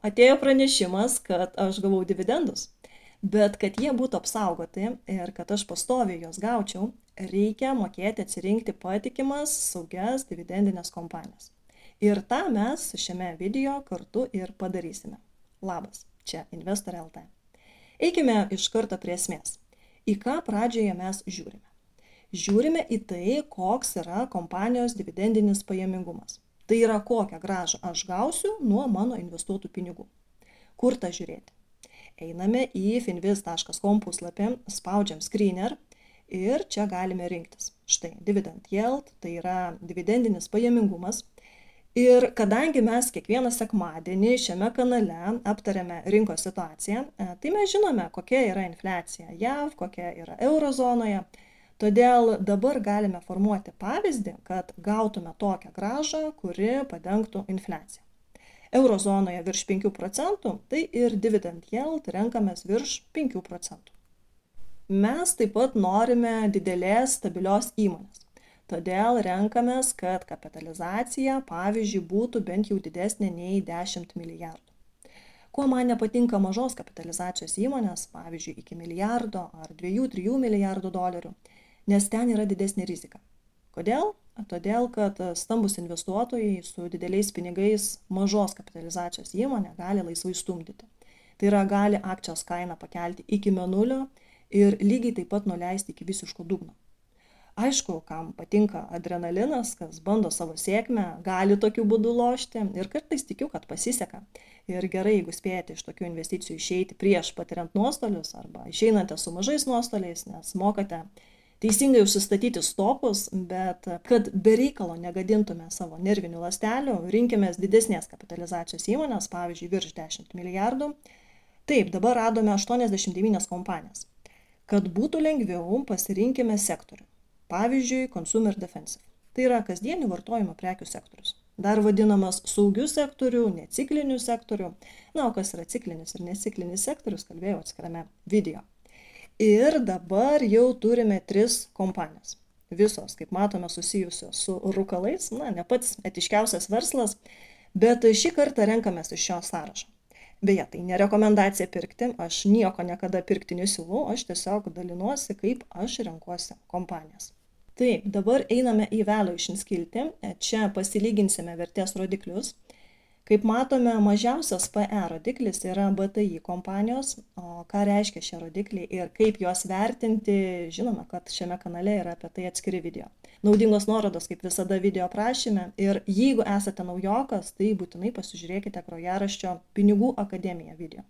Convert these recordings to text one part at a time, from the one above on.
atėjo pranešimas, kad aš gavau dividendus. Bet kad jie būtų apsaugoti ir kad aš pastoviai juos gaučiau, reikia mokėti atsirinkti patikimas, saugias dividendinės kompanijas. Ir tą mes šiame video kartu ir padarysime. Labas, čia Investor LT. Eikime iš karto prie esmės. Į ką pradžioje mes žiūrime? Žiūrime į tai, koks yra kompanijos dividendinis pajamingumas. Tai yra, kokią grąžą aš gausiu nuo mano investuotų pinigų. Kur tą žiūrėti? Einame į finviz.com puslapį, spaudžiam screener ir čia galime rinktis. Štai, dividend yield, tai yra dividendinis pajamingumas. Ir kadangi mes kiekvieną sekmadienį šiame kanale aptariame rinkos situaciją, tai mes žinome, kokia yra infliacija JAV, kokia yra eurozonoje. Todėl dabar galime formuoti pavyzdį, kad gautume tokią grąžą, kuri padengtų infliaciją. Eurozonoje virš 5%, tai ir dividend yield renkamės virš 5%. Mes taip pat norime didelės stabilios įmonės. Todėl renkamės, kad kapitalizacija, pavyzdžiui, būtų bent jau didesnė nei 10 milijardų. Kuo man nepatinka mažos kapitalizacijos įmonės, pavyzdžiui, iki milijardo ar 2-3 milijardų dolerių, nes ten yra didesnė rizika. Kodėl? Todėl, kad stambus investuotojai su dideliais pinigais mažos kapitalizacijos įmonę gali laisvai stumdyti. Tai yra, gali akcijos kainą pakelti iki mėnulio ir lygiai taip pat nuleisti iki visiško dugno. Aišku, kam patinka adrenalinas, kas bando savo sėkmę, gali tokiu būdu lošti ir kartais tikiu, kad pasiseka. Ir gerai, jeigu spėjate iš tokių investicijų išeiti prieš patiriant nuostolius arba išeinate su mažais nuostoliais, nes mokate teisingai užsistatyti stopus, bet kad be reikalo negadintume savo nervinių ląstelių, rinkimės didesnės kapitalizacijos įmonės, pavyzdžiui, virš 10 milijardų. Taip, dabar radome 89 kompanijas. Kad būtų lengviau, pasirinkime sektorių. Pavyzdžiui, consumer defensive. Tai yra kasdienių vartojimo prekių sektorius. Dar vadinamas saugių sektorių, neciklinių sektorių. Na, o kas yra ciklinis ir neciklinis sektorius, kalbėjau atskirame video. Ir dabar jau turime 3 kompanijas. Visos, kaip matome, susijusios su rūkalais, ne pats etiškiausias verslas, bet šį kartą renkamės iš šio sąrašo. Beje, tai ne rekomendacija pirkti, aš nieko niekada pirkti nesiūlau, aš tiesiog dalinuosi, kaip aš renkuosi kompanijas. Taip, dabar einame į valuation skiltį, čia pasilyginsime vertės rodiklius. Kaip matome, mažiausias PE rodiklis yra BTI kompanijos, o ką reiškia šie rodikliai ir kaip juos vertinti, žinome, kad šiame kanale yra apie tai atskiri video. Naudingos nuorodos, kaip visada, video aprašyme ir jeigu esate naujokas, tai būtinai pasižiūrėkite grojaraščio Pinigų akademija video.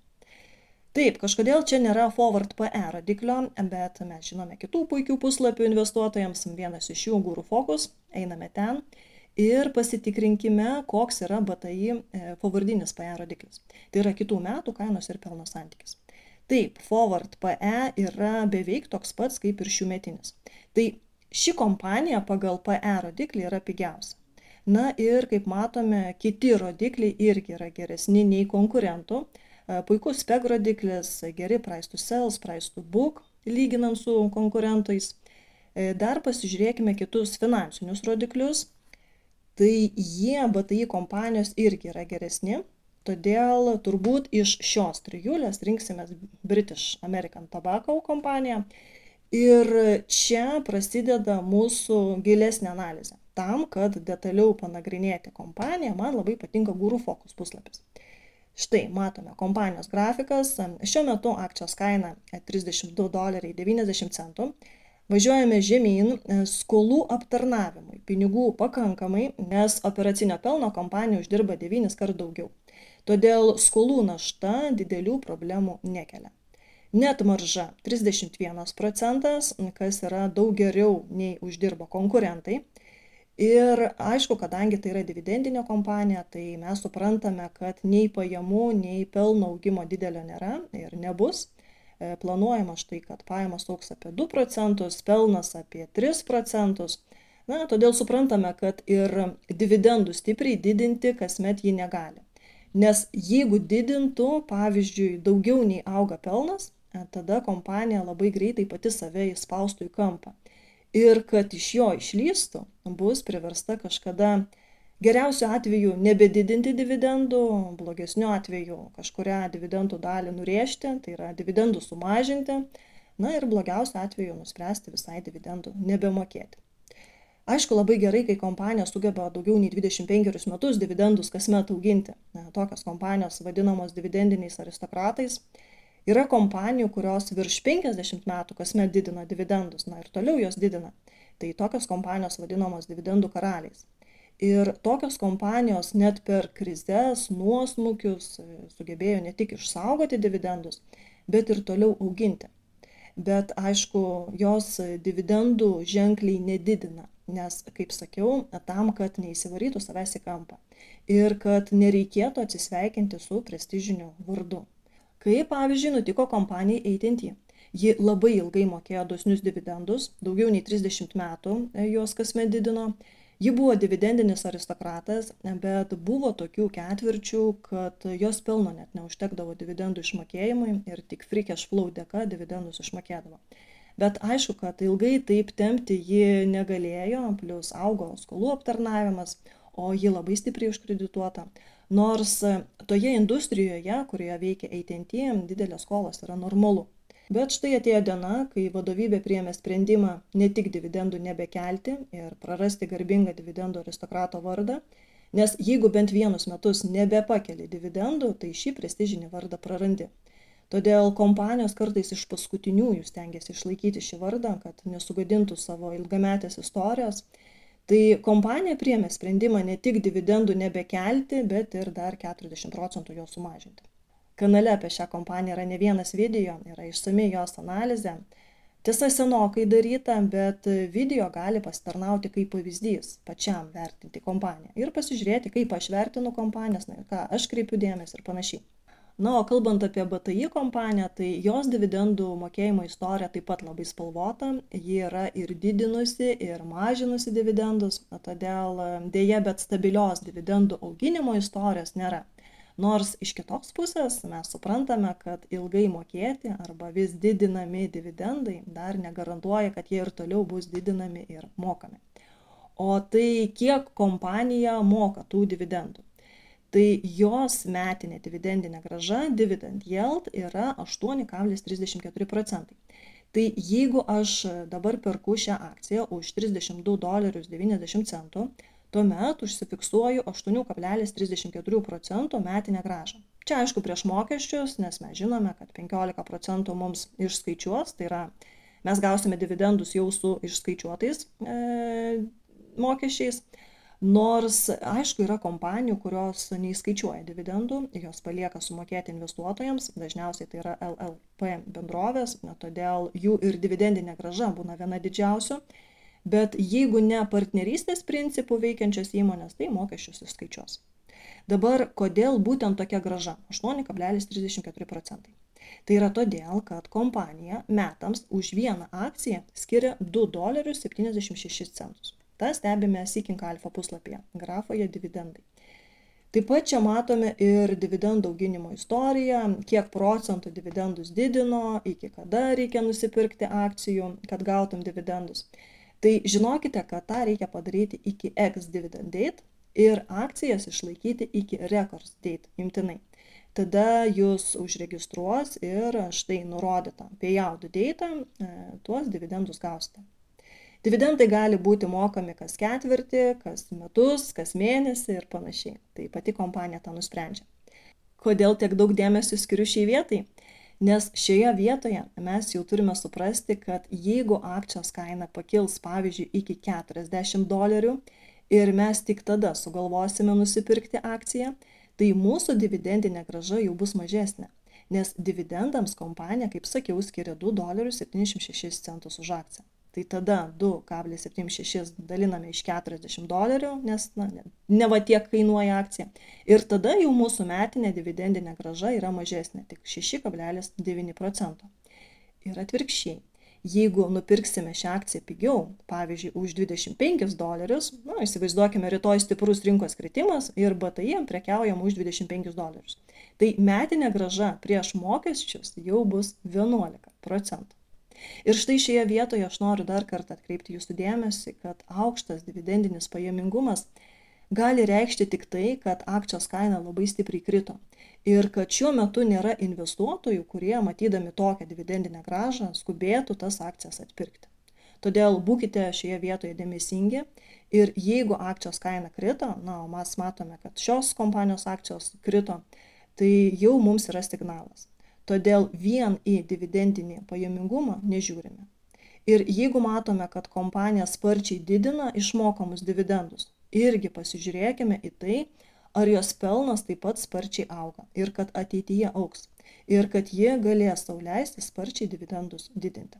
Taip, kažkodėl čia nėra forward PE rodiklio, bet mes žinome kitų puikių puslapių investuotojams, vienas iš jų Guru Focus, einame ten. Ir pasitikrinkime, koks yra BTI forwardinis PE rodiklis. Tai yra kitų metų kainos ir pelno santykis. Taip, forward PE yra beveik toks pats kaip ir šiųmetinis. Tai ši kompanija pagal PE rodiklį yra pigiausia. Na ir kaip matome, kiti rodikliai irgi yra geresni nei konkurentų. Puikus PEG rodiklis, geri price to sales, price to book, lyginant su konkurentais. Dar pasižiūrėkime kitus finansinius rodiklius. Tai jie BTI kompanijos irgi yra geresni, todėl turbūt iš šios trijulės rinksimės British American Tobacco kompaniją ir čia prasideda mūsų gilesnė analizė. Tam, kad detaliau panagrinėti kompaniją, man labai patinka Guru Focus puslapis. Štai matome kompanijos grafikas, šiuo metu akcijos kaina $32.90. Važiuojame žemyn skolų aptarnavimui, pinigų pakankamai, nes operacinio pelno kompanija uždirba 9 kart daugiau. Todėl skolų našta didelių problemų nekelia. Net marža 31%, kas yra daug geriau nei uždirba konkurentai. Ir aišku, kadangi tai yra dividendinė kompanija, tai mes suprantame, kad nei pajamų, nei pelno augimo didelio nėra ir nebus. Planuojama štai, kad pajamos augs apie 2%, pelnas apie 3%. Na, todėl suprantame, kad ir dividendų stipriai didinti kasmet jį negali. Nes jeigu didintų, pavyzdžiui, daugiau nei auga pelnas, tada kompanija labai greitai pati save įspaustų į kampą. Ir kad iš jo išlįstų, bus priversta kažkada Geriausiu atveju nebedidinti dividendų, blogesniu atveju kažkurią dividendų dalį nurėžti, tai yra dividendų sumažinti, na ir blogiausiu atveju nuspręsti visai dividendų nebemokėti. Aišku, labai gerai, kai kompanija sugeba daugiau nei 25 metus dividendus kasmet auginti. Tokios kompanijos vadinamos dividendiniais aristokratais. Yra kompanijų, kurios virš 50 metų kasmet didina dividendus, na ir toliau jos didina. Tai tokios kompanijos vadinamos dividendų karaliais. Ir tokios kompanijos net per krizes, nuosmukius sugebėjo ne tik išsaugoti dividendus, bet ir toliau auginti. Bet aišku, jos dividendų ženkliai nedidina, nes, kaip sakiau, tam, kad neįsivarytų savęs į kampą ir kad nereikėtų atsisveikinti su prestižiniu vardu. Kaip, pavyzdžiui, nutiko kompanijai AT&T. Ji labai ilgai mokėjo dosnius dividendus, daugiau nei 30 metų juos kasmet didino. Ji buvo dividendinis aristokratas, bet buvo tokių ketvirčių, kad jos pelno net neužtekdavo dividendų išmokėjimui ir tik free cash flow dėka dividendus išmokėdavo. Bet aišku, kad ilgai taip tempti ji negalėjo, plus augo skolų aptarnavimas, o ji labai stipriai užkredituota. Nors toje industrijoje, kurioje veikia AT&T, didelės skolos yra normalu. Bet štai atėjo diena, kai vadovybė priėmė sprendimą ne tik dividendų nebekelti ir prarasti garbingą dividendų aristokrato vardą, nes jeigu bent vienus metus nebepakeli dividendų, tai šį prestižinį vardą prarandi. Todėl kompanijos kartais iš paskutiniųjų stengiasi išlaikyti šį vardą, kad nesugadintų savo ilgametės istorijos. Tai kompanija priėmė sprendimą ne tik dividendų nebekelti, bet ir dar 40% jo sumažinti. Kanale apie šią kompaniją yra ne vienas video, yra išsami jos analizė. Tiesa, senokai daryta, bet video gali pasitarnauti kaip pavyzdys pačiam vertinti kompaniją ir pasižiūrėti, kaip aš vertinu kompanijas, na ir ką aš kreipiu dėmesį ir panašiai. Na, o kalbant apie BTI kompaniją, tai jos dividendų mokėjimo istorija taip pat labai spalvota. Ji yra ir didinusi, ir mažinusi dividendus, todėl dėja, bet stabilios dividendų auginimo istorijos nėra. Nors iš kitos pusės mes suprantame, kad ilgai mokėti arba vis didinami dividendai dar negarantuoja, kad jie ir toliau bus didinami ir mokami. O tai kiek kompanija moka tų dividendų? Tai jos metinė dividendinė grąža, dividend yield, yra 8,34%. Tai jeigu aš dabar perku šią akciją už $32.90, tuomet užsifiksuoju 8,34% metinę grąžą. Čia aišku prieš mokesčius, nes mes žinome, kad 15% mums išskaičiuos, tai yra mes gausime dividendus jau su išskaičiuotais mokesčiais. Nors, aišku, yra kompanijų, kurios neįskaičiuoja dividendų, jos palieka sumokėti investuotojams, dažniausiai tai yra LLP bendrovės, todėl jų ir dividendinė grąža būna viena didžiausių. Bet jeigu ne partnerystės principų veikiančios įmonės, tai mokesčius išskaičiuos. Dabar, kodėl būtent tokia grąža? 8,34%. Tai yra todėl, kad kompanija metams už vieną akciją skiria $2.76. Ta stebime Seeking Alpha puslapyje, grafoje dividendai. Taip pat čia matome ir dividendų auginimo istoriją, kiek procentų dividendus didino, iki kada reikia nusipirkti akcijų, kad gautum dividendus. Tai žinokite, kad tą reikia padaryti iki ex-dividend date ir akcijas išlaikyti iki record date imtinai. Tada jūs užregistruos ir štai nurodytą payout date tuos dividendus gausite. Dividendai gali būti mokami kas ketvirtį, kas metus, kas mėnesį ir panašiai. Tai pati kompanija tą nusprendžia. Kodėl tiek daug dėmesio skiriu šiai vietai? Nes šioje vietoje mes jau turime suprasti, kad jeigu akcijos kaina pakils, pavyzdžiui, iki $40 ir mes tik tada sugalvosime nusipirkti akciją, tai mūsų dividendinė grąža jau bus mažesnė. Nes dividendams kompanija, kaip sakiau, skiria $2.76 už akciją. Tai tada 2,76 daliname iš $40, nes ne va tiek kainuoja akcija. Ir tada jau mūsų metinė dividendinė grąža yra mažesnė, tik 6,9%. Ir atvirkščiai, jeigu nupirksime šią akciją pigiau, pavyzdžiui, už $25, įsivaizduokime rytoj stiprus rinkos kritimas ir BTI prekiaujam už $25. Tai metinė grąža prieš mokesčius jau bus 11%. Ir štai šioje vietoje aš noriu dar kartą atkreipti jūsų dėmesį, kad aukštas dividendinis pajamingumas gali reikšti tik tai, kad akcijos kaina labai stipriai krito ir kad šiuo metu nėra investuotojų, kurie, matydami tokią dividendinę grąžą, skubėtų tas akcijas atpirkti. Todėl būkite šioje vietoje dėmesingi ir jeigu akcijos kaina krito, o mes matome, kad šios kompanijos akcijos krito, tai jau mums yra signalas. Todėl vien į dividendinį pajamingumą nežiūrime. Ir jeigu matome, kad kompanija sparčiai didina išmokamus dividendus, irgi pasižiūrėkime į tai, ar jos pelnas taip pat sparčiai auga ir kad ateityje augs ir kad jie galės sau leisti sparčiai dividendus didinti.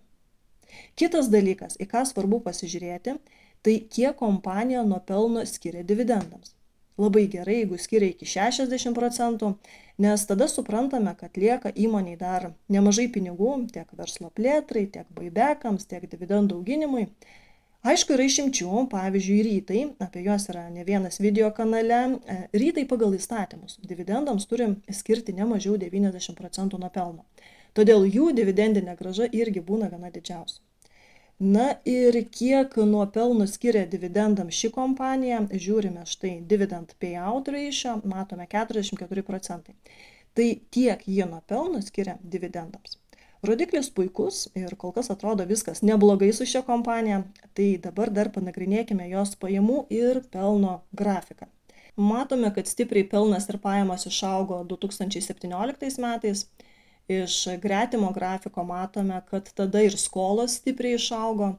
Kitas dalykas, į ką svarbu pasižiūrėti, tai kiek kompanija nuo pelno skiria dividendams. Labai gerai, jeigu skiria iki 60%, nes tada suprantame, kad lieka įmoniai dar nemažai pinigų tiek verslo plėtrai, tiek buybekams, tiek dividendų auginimui. Aišku, yra išimčių, pavyzdžiui, rytai, apie juos yra ne vienas video kanale. Rytai pagal įstatymus dividendams turi skirti ne mažiau 90% nuo pelno. Todėl jų dividendinė grąža irgi būna viena didžiausia. Na ir kiek nuo pelno skiria dividendams ši kompanija, žiūrime štai dividend payout ratio, matome 44%. Tai tiek jie nuo pelno skiria dividendams. Rodiklis puikus ir kol kas atrodo viskas neblogai su šia kompanija, tai dabar dar panagrinėkime jos pajamų ir pelno grafiką. Matome, kad stipriai pelnas ir pajamos išaugo 2017 metais. Iš gretimo grafiko matome, kad tada ir skolos stipriai išaugo,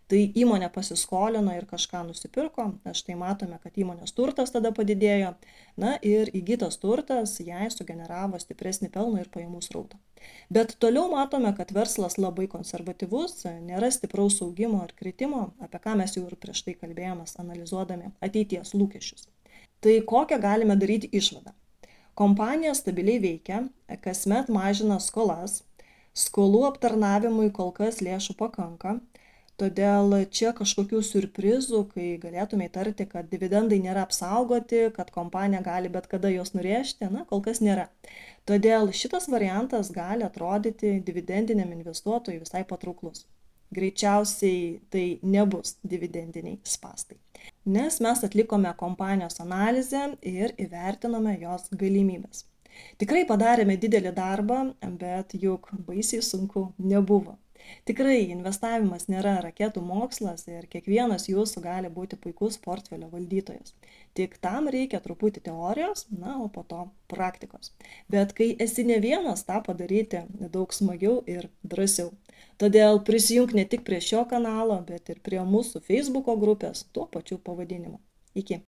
tai įmonė pasiskolino ir kažką nusipirko, štai matome, kad įmonės turtas tada padidėjo, ir įgytas turtas jai sugeneravo stipresnį pelną ir pajamų srautą. Bet toliau matome, kad verslas labai konservatyvus, nėra stipraus augimo ar kritimo, apie ką mes jau ir prieš tai kalbėjome, analizuodami ateities lūkesčius. Tai kokią galime daryti išvadą? Kompanija stabiliai veikia, kasmet mažina skolas, skolų aptarnavimui kol kas lėšų pakanka, todėl čia kažkokių siurprizų, kai galėtume įtarti, kad dividendai nėra apsaugoti, kad kompanija gali bet kada juos nurėžti, kol kas nėra. Todėl šitas variantas gali atrodyti dividendiniam investuotojui visai patrauklus. Greičiausiai tai nebus dividendiniai spąstai, nes mes atlikome kompanijos analizę ir įvertinome jos galimybės. Tikrai padarėme didelį darbą, bet juk baisiai sunku nebuvo. Tikrai investavimas nėra raketų mokslas ir kiekvienas jūsų gali būti puikus portfelio valdytojas. Tik tam reikia truputį teorijos, o po to praktikos. Bet kai esi ne vienas, tą padaryti daug smagiau ir drąsiau. Todėl prisijunk ne tik prie šio kanalo, bet ir prie mūsų Facebooko grupės tuo pačiu pavadinimu. Iki.